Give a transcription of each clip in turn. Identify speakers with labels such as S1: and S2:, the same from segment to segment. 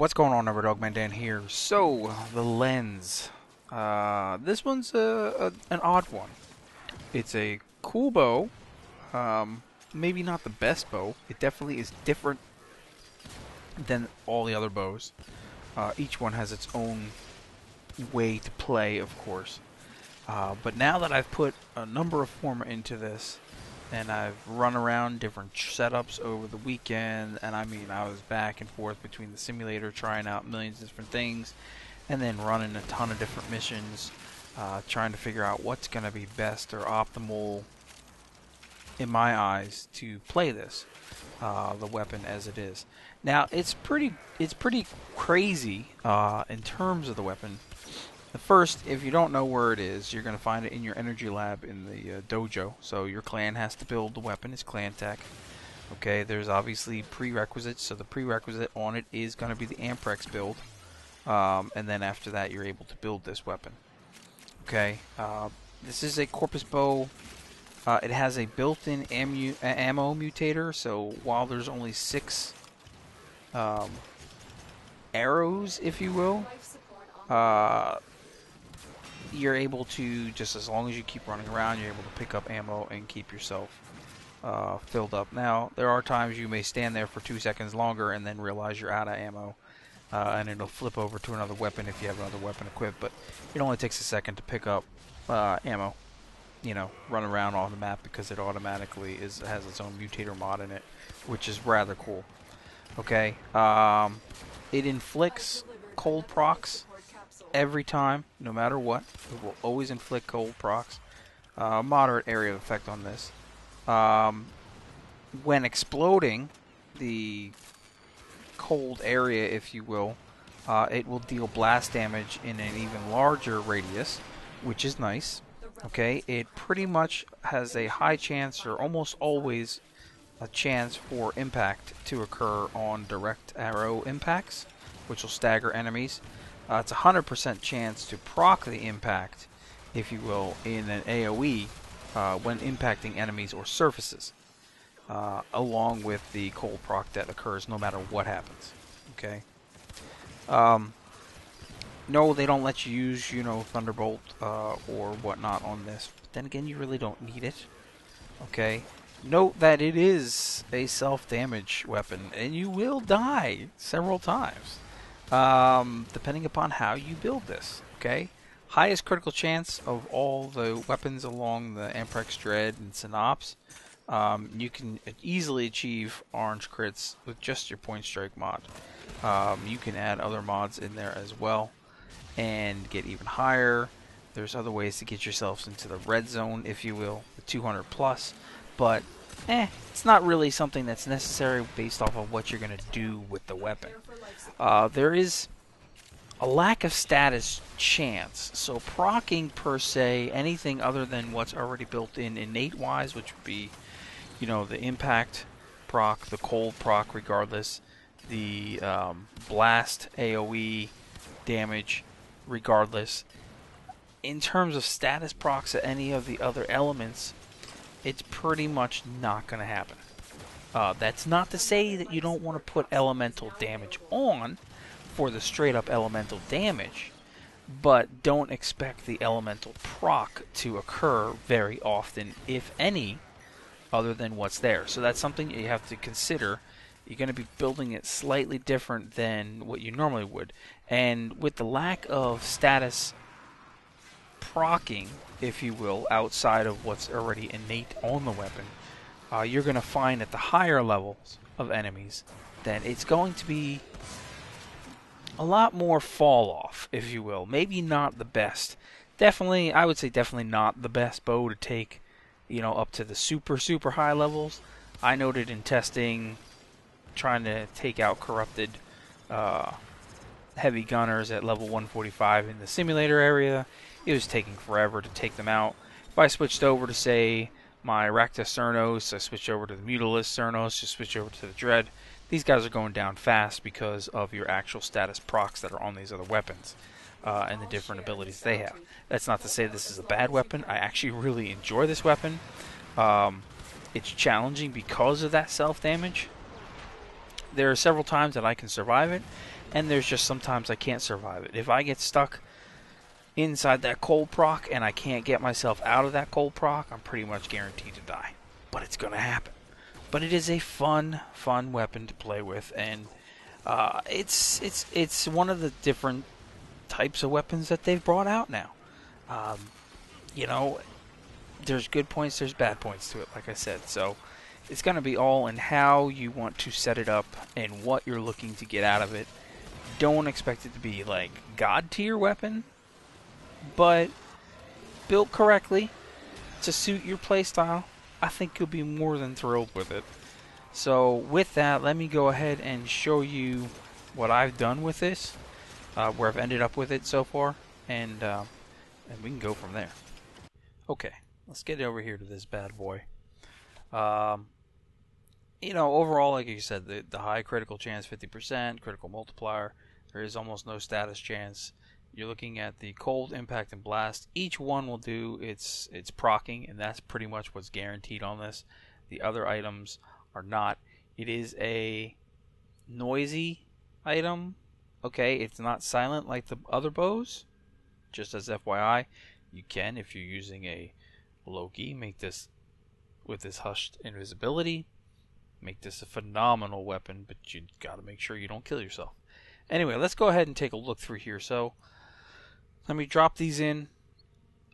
S1: What's going on, Overdog Man Dan here. So, the LENZ. This one's an odd one. It's a cool bow. Maybe not the best bow. It definitely is different than all the other bows. Each one has its own way to play, of course. But now that I've put a number of forma into this, and I've run around different setups over the weekend, and I mean, I was back and forth between the simulator trying out millions of different things, and then running a ton of different missions, trying to figure out what's going to be best or optimal in my eyes to play this, the weapon as it is. Now, it's pretty crazy in terms of the weapon. First, if you don't know where it is, you're going to find it in your energy lab in the dojo. So your clan has to build the weapon. It's clan tech. Okay, there's obviously prerequisites. So the prerequisite on it is going to be the Amprex build. And then after that, you're able to build this weapon. Okay, this is a Corpus bow. It has a built-in ammo mutator. So while there's only 6 arrows, if you will, you're able to, just as long as you keep running around, you're able to pick up ammo and keep yourself filled up. Now, there are times you may stand there for 2 seconds longer and then realize you're out of ammo, and it'll flip over to another weapon if you have another weapon equipped, but it only takes a second to pick up ammo, you know, run around on the map, because it automatically has its own mutator mod in it, which is rather cool. Okay, it inflicts cold procs every time, no matter what. It will always inflict cold procs. Moderate area of effect on this. When exploding the cold area, if you will, it will deal blast damage in an even larger radius, which is nice. Okay, it pretty much has a high chance, or almost always a chance, for impact to occur on direct arrow impacts, which will stagger enemies. It's a 100% chance to proc the impact, if you will, in an AoE when impacting enemies or surfaces, along with the cold proc that occurs no matter what happens. Okay. No, they don't let you use, you know, Thunderbolt or whatnot on this. But then again, you really don't need it. Okay. Note that it is a self-damage weapon, and you will die several times. Depending upon how you build this, okay? Highest critical chance of all the weapons along the Amprex Dread and Synops. You can easily achieve orange crits with just your Point Strike mod. You can add other mods in there as well and get even higher. There's other ways to get yourselves into the red zone, if you will, the 200 plus, but it's not really something that's necessary based off of what you're going to do with the weapon. There is a lack of status chance, so procking per se anything other than what's already built in innate wise, which would be, you know, the impact proc, the cold proc regardless, the blast AoE damage regardless. In terms of status procs at any of the other elements, it's pretty much not going to happen. That's not to say that you don't want to put elemental damage on for the straight up elemental damage, but don't expect the elemental proc to occur very often, if any, other than what's there. So that's something you have to consider. You're going to be building it slightly different than what you normally would. And with the lack of status procking, if you will, outside of what's already innate on the weapon, you're going to find at the higher levels of enemies that it's going to be a lot more fall off, if you will. Maybe not the best. Definitely, I would say definitely not the best bow to take, you know, up to the super high levels. I noted in testing, trying to take out corrupted heavy gunners at level 145 in the simulator area, it was taking forever to take them out. If I switched over to, say, my Rakta Cernos, I switched over to the Mutalis Cernos, just switch over to the Dread, these guys are going down fast because of your actual status procs that are on these other weapons and the different abilities they have. That's not to say this is a bad weapon. I actually really enjoy this weapon. It's challenging because of that self-damage. There are several times that I can survive it. and there's just sometimes I can't survive it. If I get stuck inside that cold proc and I can't get myself out of that cold proc, I'm pretty much guaranteed to die. But it's going to happen. But it is a fun weapon to play with, and it's one of the different types of weapons that they've brought out now. You know, there's good points, there's bad points to it, like I said. So it's going to be all in how you want to set it up and what you're looking to get out of it. Don't expect it to be like god tier weapon, but built correctly to suit your playstyle, I think you'll be more than thrilled with it. So with that, let me go ahead and show you what I've done with this, where I've ended up with it so far, and we can go from there. Okay, let's get over here to this bad boy. You know, overall, like you said, the high critical chance, 50%, critical multiplier, there is almost no status chance. You're looking at the cold, impact, and blast. Each one will do its proccing, and that's pretty much what's guaranteed on this. The other items are not. It is a noisy item. Okay, it's not silent like the other bows. Just as FYI, you can, if you're using a Loki, make this with this hushed invisibility. Make this a phenomenal weapon, but you gotta make sure you don't kill yourself. Anyway, let's go ahead and take a look through here. So let me drop these in.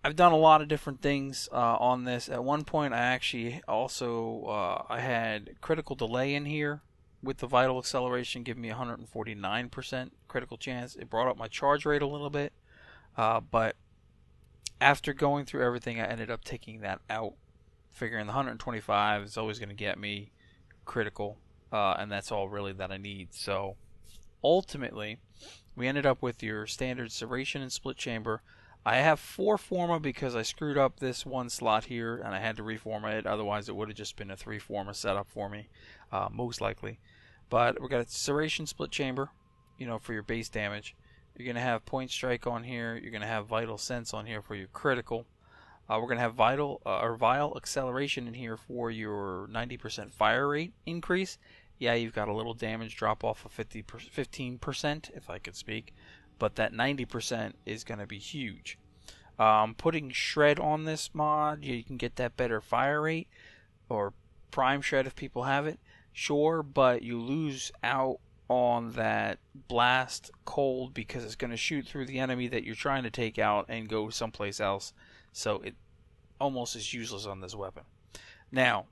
S1: I've done a lot of different things on this. At one point, I actually also I had critical delay in here with the vital acceleration, giving me 149% critical chance. It brought up my charge rate a little bit, but after going through everything, I ended up taking that out, figuring the 125 is always going to get me critical, and that's all really that I need. So ultimately, we ended up with your standard serration and split chamber. I have 4 forma because I screwed up this one slot here and I had to reforma it. Otherwise, it would have just been a 3 forma setup for me, most likely. But we got a serration split chamber, you know, for your base damage. You're gonna have point strike on here. You're gonna have vital sense on here for your critical. We're gonna have vile acceleration in here for your 90% fire rate increase. Yeah, you've got a little damage drop off of 15%, if I could speak, but that 90% is going to be huge. Putting shred on this mod, you can get that better fire rate, or prime shred if people have it, sure, but you lose out on that blast cold because it's going to shoot through the enemy that you're trying to take out and go someplace else, so it almost is useless on this weapon. Now,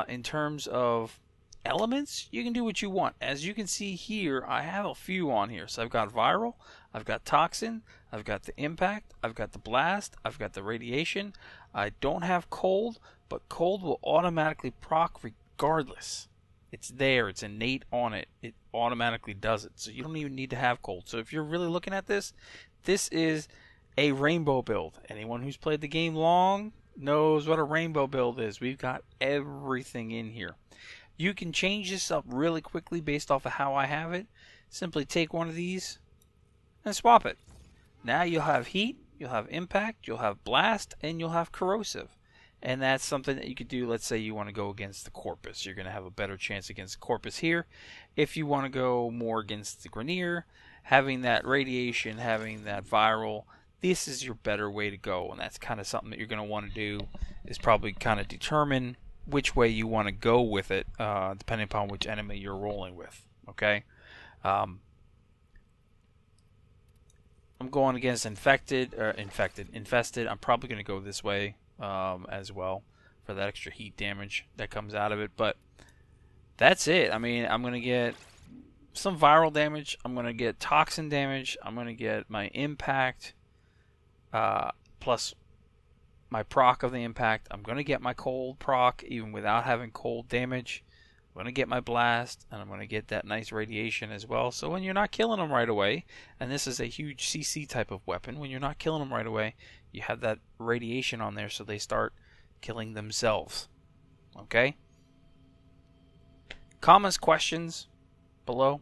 S1: in terms of elements, you can do what you want. As you can see here, I have a few on here. So I've got viral, I've got toxin, I've got the impact, I've got the blast, I've got the radiation. I don't have cold, but cold will automatically proc regardless. It's there, it's innate on it. It automatically does it. So you don't even need to have cold. So if you're really looking at this, this is a rainbow build. Anyone who's played the game long knows what a rainbow build is. We've got everything in here. You can change this up really quickly based off of how I have it. Simply take one of these and swap it. Now you'll have heat, you'll have impact, you'll have blast, and you'll have corrosive. And that's something that you could do. Let's say you want to go against the Corpus. You're going to have a better chance against the Corpus here. If you want to go more against the Grenier, having that radiation, having that viral, this is your better way to go. And that's kind of something that you're going to want to do, is probably kind of determine which way you want to go with it, depending upon which enemy you're rolling with. Okay, I'm going against infested. I'm probably going to go this way as well for that extra heat damage that comes out of it. But that's it. I mean, I'm going to get some viral damage. I'm going to get toxin damage. I'm going to get my impact plus my proc of the impact. I'm going to get my cold proc even without having cold damage. I'm going to get my blast, and I'm going to get that nice radiation as well. So when you're not killing them right away, and this is a huge CC type of weapon, when you're not killing them right away, you have that radiation on there so they start killing themselves. Okay? Comments, questions below.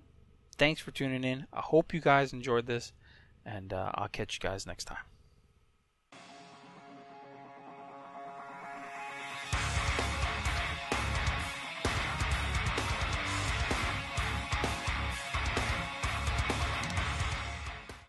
S1: Thanks for tuning in. I hope you guys enjoyed this, and I'll catch you guys next time.